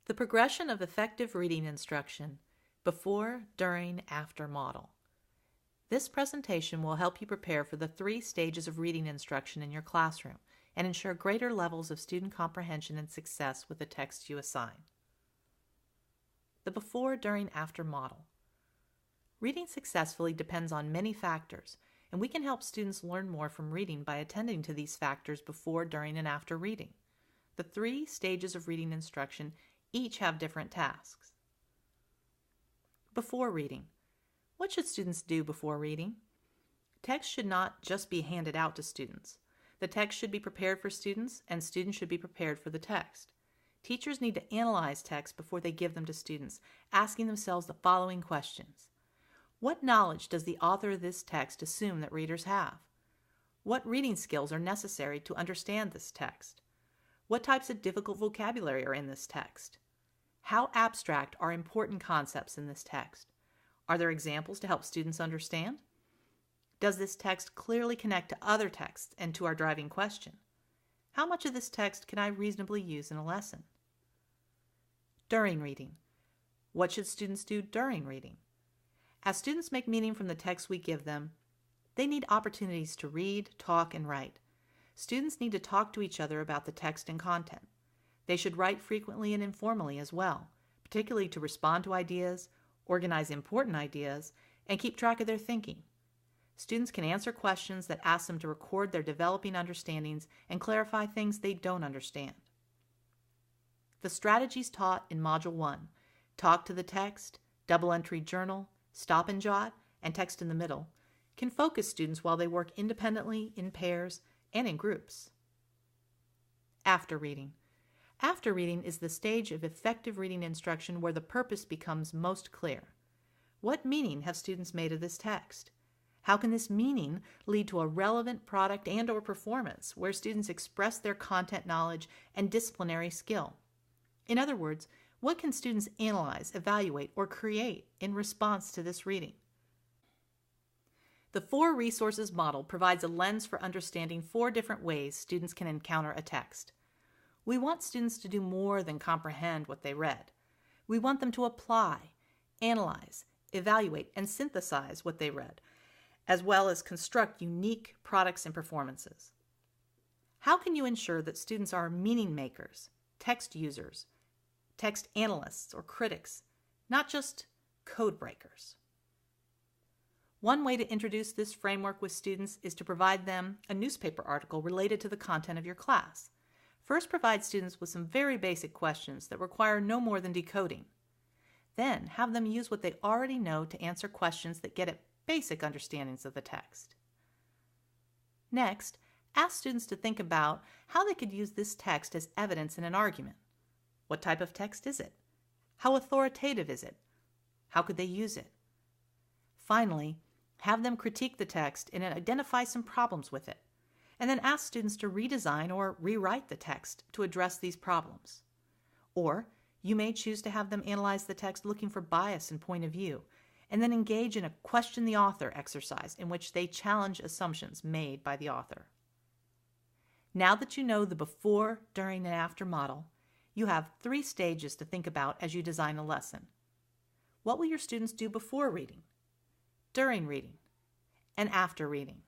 The progression of effective reading instruction, before, during, after model. This presentation will help you prepare for the 3 stages of reading instruction in your classroom and ensure greater levels of student comprehension and success with the text you assign. The before, during, after model. Reading successfully depends on many factors, and we can help students learn more from reading by attending to these factors before, during, and after reading. The 3 stages of reading instruction each have different tasks. Before reading. What should students do before reading? Text should not just be handed out to students. The text should be prepared for students, and students should be prepared for the text. Teachers need to analyze text before they give them to students, asking themselves the following questions. What knowledge does the author of this text assume that readers have? What reading skills are necessary to understand this text? What types of difficult vocabulary are in this text? How abstract are important concepts in this text? Are there examples to help students understand? Does this text clearly connect to other texts and to our driving question? How much of this text can I reasonably use in a lesson? During reading. What should students do during reading? As students make meaning from the text we give them, they need opportunities to read, talk, and write. Students need to talk to each other about the text and content. They should write frequently and informally as well, particularly to respond to ideas, organize important ideas, and keep track of their thinking. Students can answer questions that ask them to record their developing understandings and clarify things they don't understand. The strategies taught in Module 1, talk to the text, double entry journal, stop and jot, and text in the middle, can focus students while they work independently, in pairs, and in groups. After reading. After reading is the stage of effective reading instruction where the purpose becomes most clear. What meaning have students made of this text? How can this meaning lead to a relevant product and/or performance where students express their content knowledge and disciplinary skill? In other words, what can students analyze, evaluate, or create in response to this reading? The 4 resources model provides a lens for understanding 4 different ways students can encounter a text. We want students to do more than comprehend what they read. We want them to apply, analyze, evaluate, and synthesize what they read, as well as construct unique products and performances. How can you ensure that students are meaning makers, text users, text analysts, or critics, not just code breakers? One way to introduce this framework with students is to provide them a newspaper article related to the content of your class. First, provide students with some very basic questions that require no more than decoding. Then, have them use what they already know to answer questions that get at basic understandings of the text. Next, ask students to think about how they could use this text as evidence in an argument. What type of text is it? How authoritative is it? How could they use it? Finally, have them critique the text and identify some problems with it, and then ask students to redesign or rewrite the text to address these problems. Or, you may choose to have them analyze the text looking for bias and point of view, and then engage in a question the author exercise in which they challenge assumptions made by the author. Now that you know the before, during, and after model, you have 3 stages to think about as you design a lesson. What will your students do before reading, during reading, and after reading?